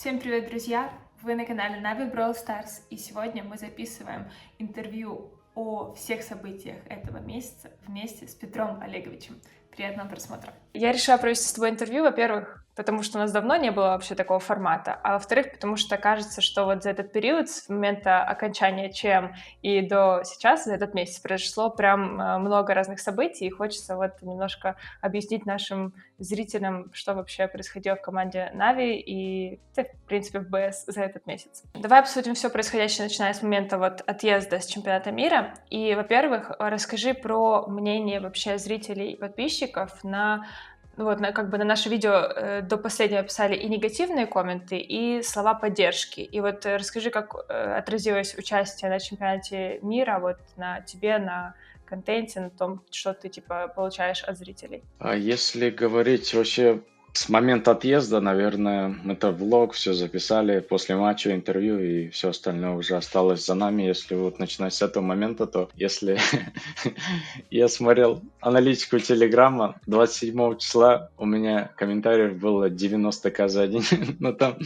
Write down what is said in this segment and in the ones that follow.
Всем привет, друзья! Вы на канале Navi Brawl Stars, и сегодня мы записываем интервью о всех событиях этого месяца вместе с Петром Олеговичем. Приятного просмотра! Я решила провести с тобой интервью, во-первых, потому что у нас давно не было вообще такого формата, а во-вторых, потому что кажется, что вот за этот период, с момента окончания ЧМ и до сейчас, за этот месяц, произошло прям много разных событий, и хочется вот немножко объяснить нашим зрителям, что вообще происходило в команде Нави и, в принципе, в БС за этот месяц. Давай обсудим все происходящее, начиная с момента вот отъезда с чемпионата мира. И, во-первых, расскажи про мнение вообще зрителей и подписчиков на наше видео до последнего писали и негативные комменты, и слова поддержки. И вот расскажи, как отразилось участие на чемпионате мира вот на тебе, на контенте, на том, что ты, получаешь от зрителей. А если говорить вообще с момента отъезда, наверное, это влог, все записали, после матча интервью и все остальное уже осталось за нами. Если вот начинать с этого момента, то если я смотрел аналитику Телеграма, 27 числа у меня комментариев было 90к за день. Ну там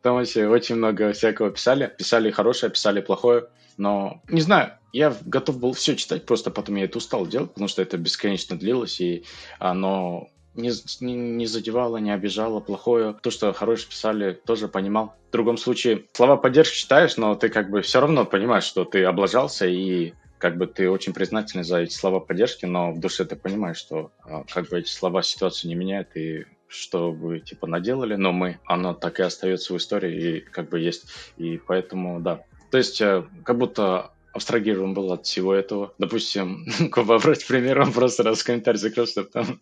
вообще очень много всякого писали. Писали хорошее, писали плохое. Но, не знаю, я готов был все читать, просто потом я это устал делать, потому что это бесконечно длилось, и оно не задевало, не обижало плохое. То, что хорошее писали, тоже понимал. В другом случае, слова поддержки читаешь, но ты как бы все равно понимаешь, что ты облажался, и как бы ты очень признательный за эти слова поддержки, но в душе ты понимаешь, что как бы эти слова ситуацию не меняют, и что вы типа наделали, но оно так и остается в истории, и как бы есть. И поэтому, да. То есть, как будто абстрагирован был от всего этого. Допустим, брать пример, он просто раз в комментарий закрыл, чтобы там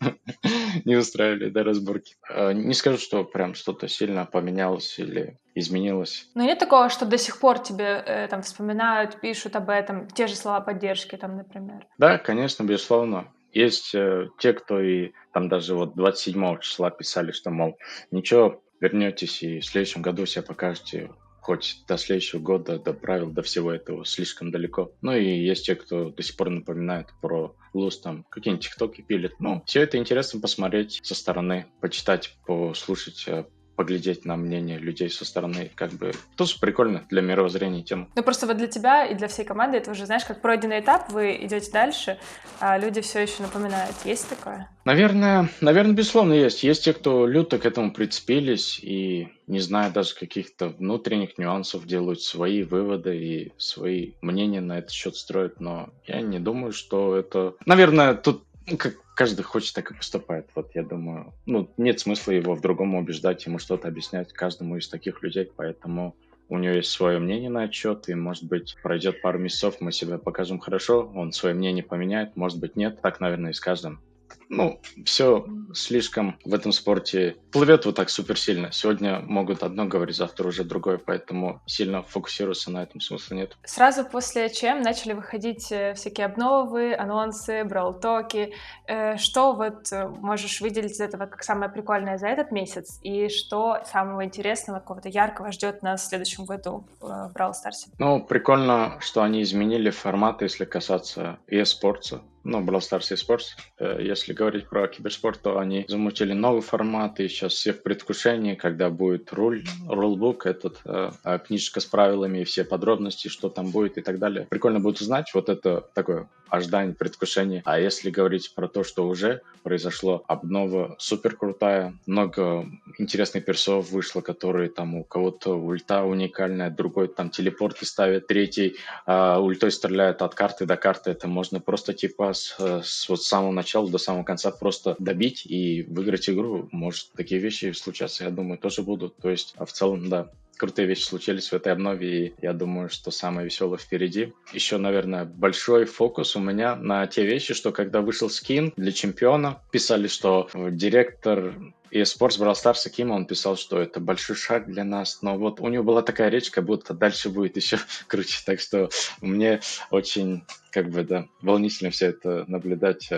не устраивали до разборки. Не скажу, что прям что-то сильно поменялось или изменилось. Но нет такого, что до сих пор тебе там вспоминают, пишут об этом, те же слова поддержки там, например? Да, конечно, безусловно. Есть те, кто и там даже вот 27 числа писали, что, мол, ничего, вернетесь и в следующем году себя покажете, хоть до следующего года, до правил, до всего этого слишком далеко. Ну и есть те, кто до сих пор напоминает про луз, там, какие-нибудь тиктоки пилят. Ну, все это интересно посмотреть со стороны, почитать, послушать, поглядеть на мнение людей со стороны, как бы тоже прикольно для мировоззрения тема. Ну, просто вот для тебя и для всей команды это уже, знаешь, как пройденный этап, вы идете дальше, а люди все еще напоминают. Есть такое? Наверное, безусловно, есть. Есть те, кто люто к этому прицепились и, не зная даже каких-то внутренних нюансов, делают свои выводы и свои мнения на этот счет строят. Но я не думаю, что это... Наверное, тут как каждый хочет, так и поступает. Вот я думаю, нет смысла его в другом убеждать, ему что-то объяснять каждому из таких людей. Поэтому у него есть свое мнение на этот счет, и, может быть, пройдет пару месяцев, мы себя покажем хорошо, он свое мнение поменяет, может быть, нет. Так, наверное, и с каждым. Все слишком в этом спорте плывет вот так супер сильно. Сегодня могут одно говорить, завтра уже другое, поэтому сильно фокусироваться на этом смысла нет. Сразу после ЧМ начали выходить всякие обновы, анонсы, браул-токи. Что вот можешь выделить из этого как самое прикольное за этот месяц? И что самого интересного, какого-то яркого ждет нас в следующем году в Brawl Stars? Прикольно, что они изменили формат, если касаться e-спорта. Brawl Stars eSports. Если говорить про киберспорт, то они замутили новый формат, и сейчас все в предвкушении, когда будет рулбук, книжечка с правилами и все подробности, что там будет и так далее. Прикольно будет узнать, вот это такое ожидание, предвкушение. А если говорить про то, что уже произошло, обнова супер крутая, много интересных персов вышло, которые там у кого-то ульта уникальная, другой там телепорты ставит, третий ультой стреляет от карты до карты. Это можно просто типа с самого начала до самого конца просто добить и выиграть игру. Может, такие вещи случаться, я думаю, тоже будут. То есть, в целом, да, крутые вещи случились в этой обнове, и я думаю, что самое веселое впереди. Еще, наверное, большой фокус у меня на те вещи, что когда вышел скин для чемпиона, писали, что директор eSports Brawl Stars Акима, он писал, что это большой шаг для нас, но вот у него была такая речь, как будто дальше будет еще круче, так что мне очень, волнительно все это наблюдать.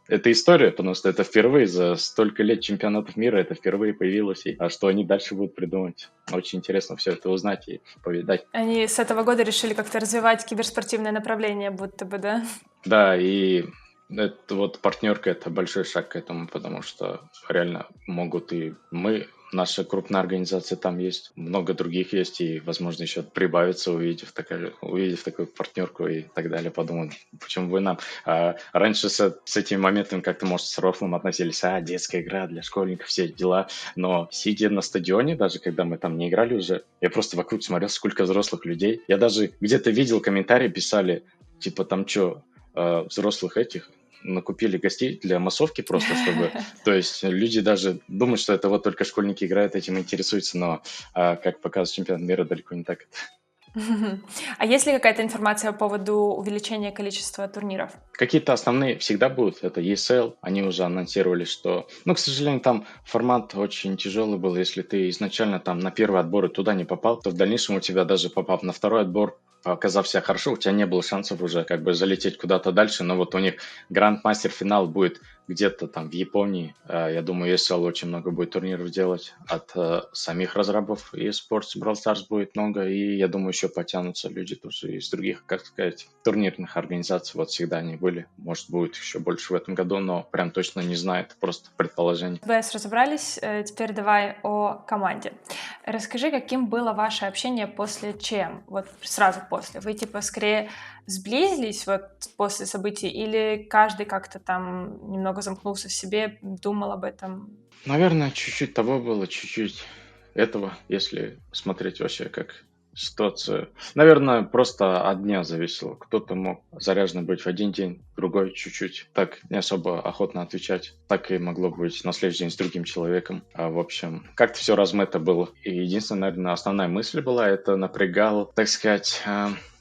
Это история, потому что это впервые за столько лет чемпионатов мира, это впервые появилось, а что они дальше будут придумать. Очень интересно все это узнать и повидать. Они с этого года решили как-то развивать киберспортивное направление, будто бы, да? Да, и это вот партнерка — это большой шаг к этому, потому что реально могут и мы наша крупная организация там есть, много других есть, и, возможно, еще прибавится, увидев такую партнерку и так далее, подумают, почему бы нам. Раньше с этими моментами как-то, может, с рофлом относились, детская игра для школьников, все дела, но сидя на стадионе, даже когда мы там не играли уже, я просто вокруг смотрел, сколько взрослых людей. Я даже где-то видел комментарии, писали, типа там что, взрослых этих накупили гостей для массовки просто, чтобы... То есть люди даже думают, что это вот только школьники играют, этим интересуются, но, как показывает чемпионат мира, далеко не так. А есть ли какая-то информация по поводу увеличения количества турниров? Какие-то основные всегда будут. Это ESL, они уже анонсировали, что... Ну, к сожалению, там формат очень тяжелый был. Если ты изначально там на первый отбор и туда не попал, то в дальнейшем у тебя даже попав на второй отбор, оказав себя хорошо, у тебя не было шансов уже как бы залететь куда-то дальше. Но вот у них гранд-мастер финал будет где-то там в Японии. Я думаю, ESL очень много будет турниров делать от самих разрабов. И eSports, Brawl Stars будет много. И я думаю, еще потянутся люди тоже из других, как сказать, турнирных организаций. Вот всегда они были. Может, будет еще больше в этом году, но прям точно не знаю. Это просто предположение. ВС разобрались, теперь давай о команде. Расскажи, каким было ваше общение после ЧМ, вот сразу после? Вы типа скорее сблизились вот после событий или каждый как-то там немного замкнулся в себе, думал об этом? Наверное, чуть-чуть того было, чуть-чуть этого, если смотреть вообще как ситуацию. Наверное, просто от дня зависело. Кто-то мог заряженный быть в один день, другой чуть-чуть. Так не особо охотно отвечать. Так и могло быть на следующий день с другим человеком. В общем, как-то все размыто было. И единственная, наверное, основная мысль была, это напрягал, так сказать,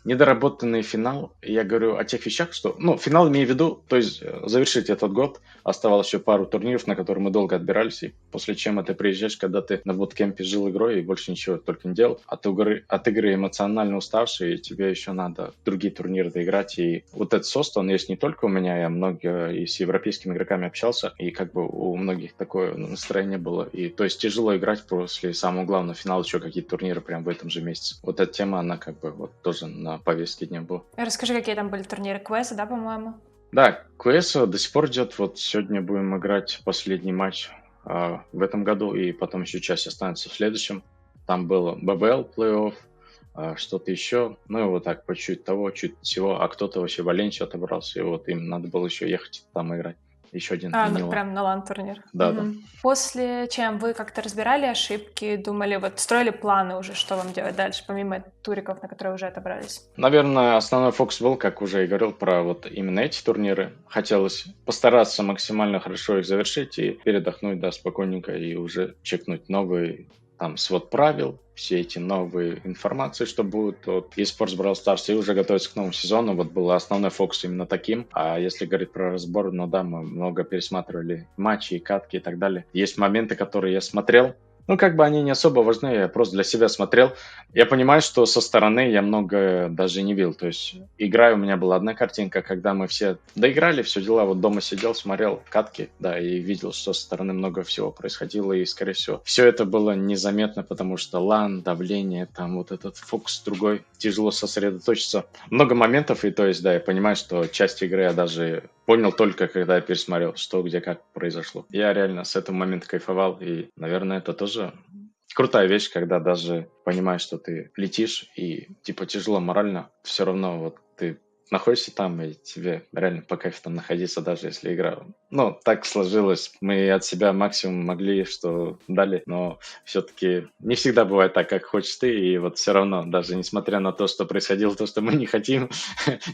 недоработанный финал. Я говорю о тех вещах, что... Ну, финал имею в виду, то есть завершить этот год. Оставалось еще пару турниров, на которые мы долго отбирались. И после чем ты приезжаешь, когда ты на буткемпе жил игрой и больше ничего только не делал. От игры эмоционально уставший, и тебе еще надо другие турниры доиграть. И вот этот сост, он есть не только у меня, я много и с европейскими игроками общался, и как бы у многих такое настроение было. И то есть тяжело играть после самого главного финала, еще какие-то турниры прям в этом же месяце. Вот эта тема, она как бы вот тоже на повестке дня была. Расскажи, какие там были турниры Квеса, да, по-моему? Да, КС до сих пор идет. Вот сегодня будем играть последний матч в этом году, и потом еще часть останется в следующем. Там было ББЛ плей-офф, что-то еще. Ну и вот так, по чуть того, чуть всего. А кто-то вообще в Валенсию отобрался, и вот им надо было еще ехать там играть. Еще один Ну, мини-лан. прям на лан-турнир. Да, да. После чем вы как-то разбирали ошибки, думали, вот строили планы уже, что вам делать дальше, помимо туриков, на которые уже отобрались? Наверное, основной фокус был, как уже и говорил, про вот именно эти турниры. Хотелось постараться максимально хорошо их завершить и передохнуть, да, спокойненько, и уже чекнуть новые там свод правил, все эти новые информации, что будут от eSports Brawl Stars, и уже готовиться к новому сезону. Вот был основной фокус именно таким. А если говорить про разбор, ну да, мы много пересматривали матчи и катки и так далее. Есть моменты, которые я смотрел, ну, как бы они не особо важны, я просто для себя смотрел. Я понимаю, что со стороны я много даже не видел. То есть игра у меня была одна картинка, когда мы все доиграли, все дела, вот дома сидел, смотрел катки, да, и видел, что со стороны много всего происходило, и, скорее всего, все это было незаметно, потому что лан, давление, там вот этот фокус другой, тяжело сосредоточиться. Много моментов, и то есть, да, я понимаю, что часть игры я даже понял только, когда я пересмотрел, что, где, как произошло. Я реально с этого момента кайфовал, и, наверное, это тоже крутая вещь, когда даже понимаешь, что ты летишь, и, типа, тяжело морально, все равно вот ты находишься там, и тебе реально по кайфу там находиться, даже если игра... Ну, так сложилось. Мы от себя максимум могли, что дали, но все-таки не всегда бывает так, как хочешь ты, и вот все равно, даже несмотря на то, что происходило, то, что мы не хотим,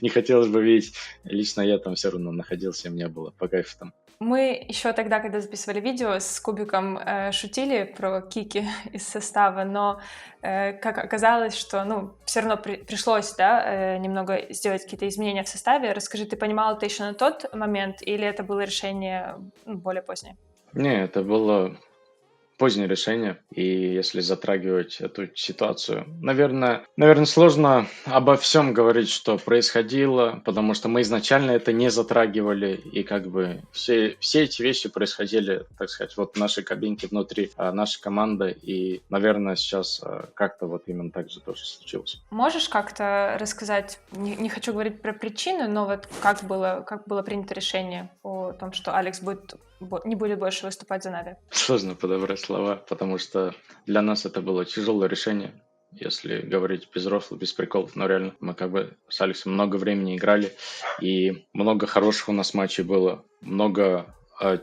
не хотелось бы видеть, лично я там все равно находился, и мне было по кайфу там. Мы еще тогда, когда записывали видео, с Кубиком шутили про кики из состава, но как оказалось, что ну, все равно пришлось да, немного сделать какие-то изменения в составе. Расскажи, ты понимал это еще на тот момент или это было решение более позднее? Не, это было позднее решение, и если затрагивать эту ситуацию, наверное, сложно обо всем говорить, что происходило, потому что мы изначально это не затрагивали, и как бы все эти вещи происходили, так сказать, вот в нашей кабинке внутри нашей команды, и, наверное, сейчас как-то вот именно так же тоже случилось. Можешь как-то рассказать, не хочу говорить про причины, но вот как было принято решение о том, что Алекс будет не будет больше выступать за Нави? Сложно подобрать слова, потому что для нас это было тяжелое решение. Если говорить без рофла, без приколов, но реально мы как бы с Алексом много времени играли, и много хороших у нас матчей было, много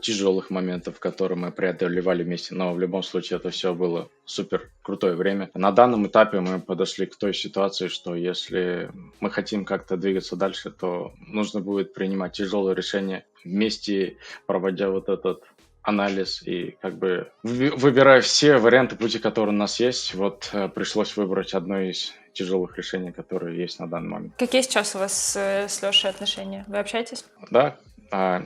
тяжелых моментов, которые мы преодолевали вместе, но в любом случае это все было супер крутое время. На данном этапе мы подошли к той ситуации, что если мы хотим как-то двигаться дальше, то нужно будет принимать тяжелые решения вместе, проводя вот этот анализ и как бы выбирая все варианты пути, которые у нас есть, вот пришлось выбрать одно из тяжелых решений, которые есть на данный момент. Какие сейчас у вас с Лешей отношения? Вы общаетесь? Да,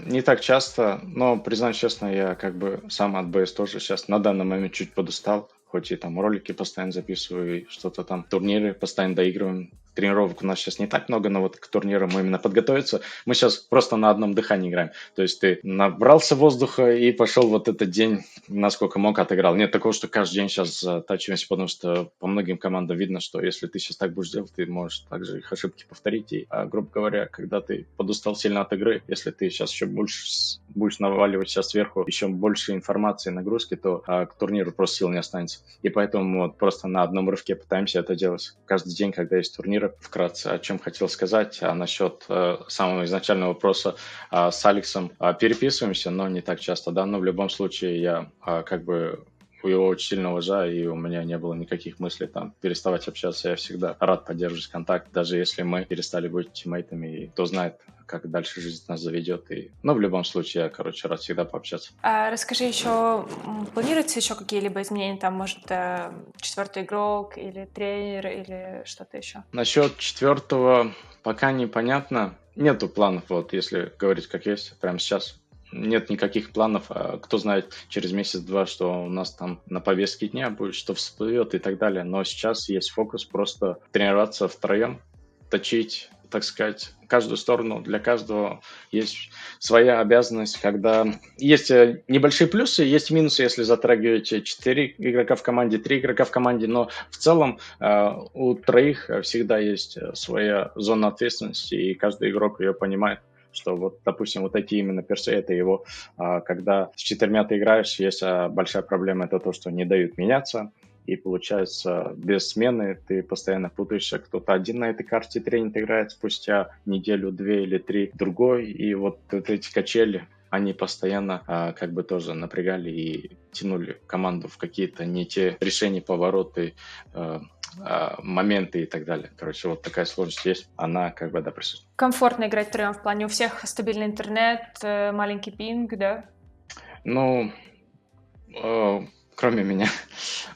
не так часто, но, признаюсь честно, я как бы сам от БС тоже сейчас на данный момент чуть подустал, хоть и там ролики постоянно записываю, и что-то там, турниры постоянно доигрываем. Тренировок у нас сейчас не так много, но вот к турнирам мы именно подготовиться. Мы сейчас просто на одном дыхании играем. То есть ты набрался воздуха и пошел вот этот день, насколько мог, отыграл. Нет такого, что каждый день сейчас затачиваемся, потому что по многим командам видно, что если ты сейчас так будешь делать, ты можешь также их ошибки повторить. И, грубо говоря, когда ты подустал сильно от игры, если ты сейчас еще больше будешь наваливать сейчас сверху еще больше информации, нагрузки, то к турниру просто сил не останется. И поэтому мы вот просто на одном рывке пытаемся это делать. Каждый день, когда есть турниры, вкратце, о чем хотел сказать, насчет самого изначального вопроса с Алексом. Переписываемся, но не так часто, да, но в любом случае я как бы его очень сильно уважаю, и у меня не было никаких мыслей там переставать общаться. Я всегда рад поддерживать контакт, даже если мы перестали быть тиммейтами, и кто знает, как дальше жизнь нас заведет. Но в любом случае, я, рад всегда пообщаться. Расскажи еще, планируются еще какие-либо изменения? Там, может, четвертый игрок или тренер, или что-то еще? Насчет четвертого пока непонятно. Нету планов, вот если говорить как есть, прямо сейчас. Нет никаких планов, кто знает через месяц-два, что у нас там на повестке дня будет, что всплывет и так далее. Но сейчас есть фокус просто тренироваться втроем, точить, так сказать, каждую сторону. Для каждого есть своя обязанность, когда есть небольшие плюсы, есть минусы, если затрагивать 4 игрока в команде, 3 игрока в команде, но в целом у троих всегда есть своя зона ответственности, и каждый игрок ее понимает, что вот, допустим, вот эти именно персы, это его, когда с 4 ты играешь, есть большая проблема, это то, что не дают меняться, и получается, без смены ты постоянно путаешься. Кто-то один на этой карте тренинг играет, спустя неделю, 2 или 3 другой. И вот эти качели, они постоянно как бы тоже напрягали и тянули команду в какие-то не те решения, повороты, моменты и так далее. Вот такая сложность есть, она как бы, да, присутствует. Комфортно играть втроем в плане у всех стабильный интернет, маленький пинг, да? Ну, кроме меня,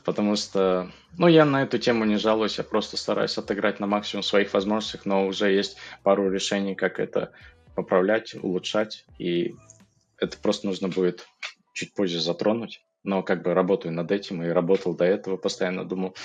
потому что, я на эту тему не жалуюсь, я просто стараюсь отыграть на максимум своих возможностей, но уже есть пару решений, как это поправлять, улучшать, и это просто нужно будет чуть позже затронуть. Но как бы работаю над этим и работал до этого, постоянно думал.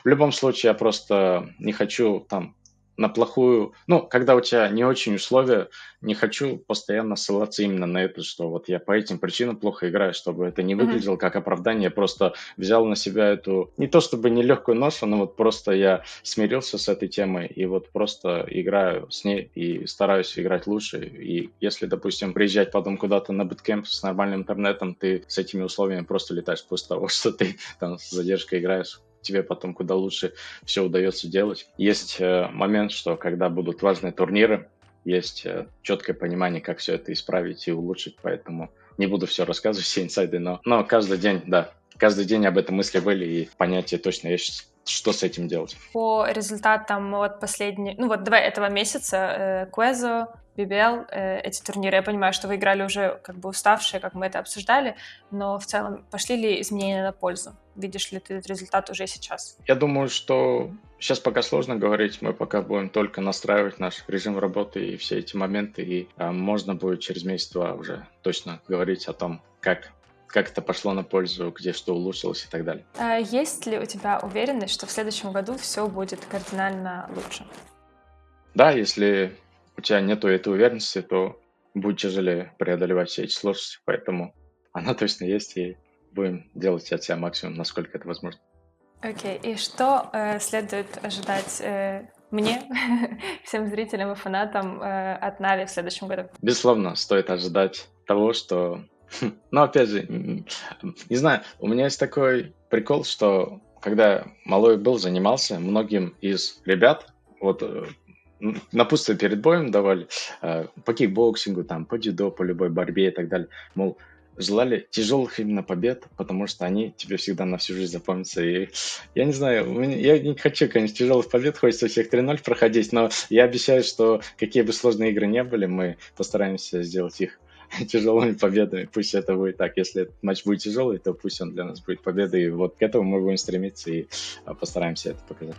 В любом случае, я просто не хочу там на плохую... когда у тебя не очень условия, не хочу постоянно ссылаться именно на это, что вот я по этим причинам плохо играю, чтобы это не выглядело как оправдание. Я просто взял на себя эту, не то чтобы нелегкую ношу, но вот просто я смирился с этой темой и вот просто играю с ней и стараюсь играть лучше. И если, допустим, приезжать потом куда-то на буткемп с нормальным интернетом, ты с этими условиями просто летаешь после того, что ты там с задержкой играешь. Тебе потом куда лучше все удается делать. Есть момент, что когда будут важные турниры, есть четкое понимание, как все это исправить и улучшить, поэтому не буду все рассказывать, все инсайды, но каждый день, да, каждый день об этом мысли были, и понятие точно есть, что с этим делать. По результатам давай этого месяца, Quezo, BBL, эти турниры, я понимаю, что вы играли уже как бы уставшие, как мы это обсуждали, но в целом пошли ли изменения на пользу? Видишь ли ты этот результат уже сейчас? Я думаю, что сейчас пока сложно говорить, мы пока будем только настраивать наш режим работы и все эти моменты, и можно будет через месяц-два уже точно говорить о том, как это пошло на пользу, где что улучшилось и так далее. Есть ли у тебя уверенность, что в следующем году все будет кардинально лучше? Да, если у тебя нету этой уверенности, то будет тяжелее преодолевать все эти сложности, поэтому она точно есть, и будем делать от себя максимум, насколько это возможно. Окей, и что следует ожидать мне, всем зрителям и фанатам от Нави в следующем году? Безусловно, стоит ожидать того, что Но опять же, не знаю, у меня есть такой прикол, что когда малой был, занимался, многим из ребят, вот напутствие перед боем давали, по кикбоксингу, там, по дзюдо, по любой борьбе и так далее, мол, желали тяжелых именно побед, потому что они тебе всегда на всю жизнь запомнятся. И я не знаю, я не хочу, конечно, тяжелых побед, хочется всех 3-0 проходить, но я обещаю, что какие бы сложные игры не были, мы постараемся сделать их тяжелыми победами. Пусть это будет так. Если этот матч будет тяжелый, то пусть он для нас будет победой. И вот к этому мы будем стремиться и постараемся это показать.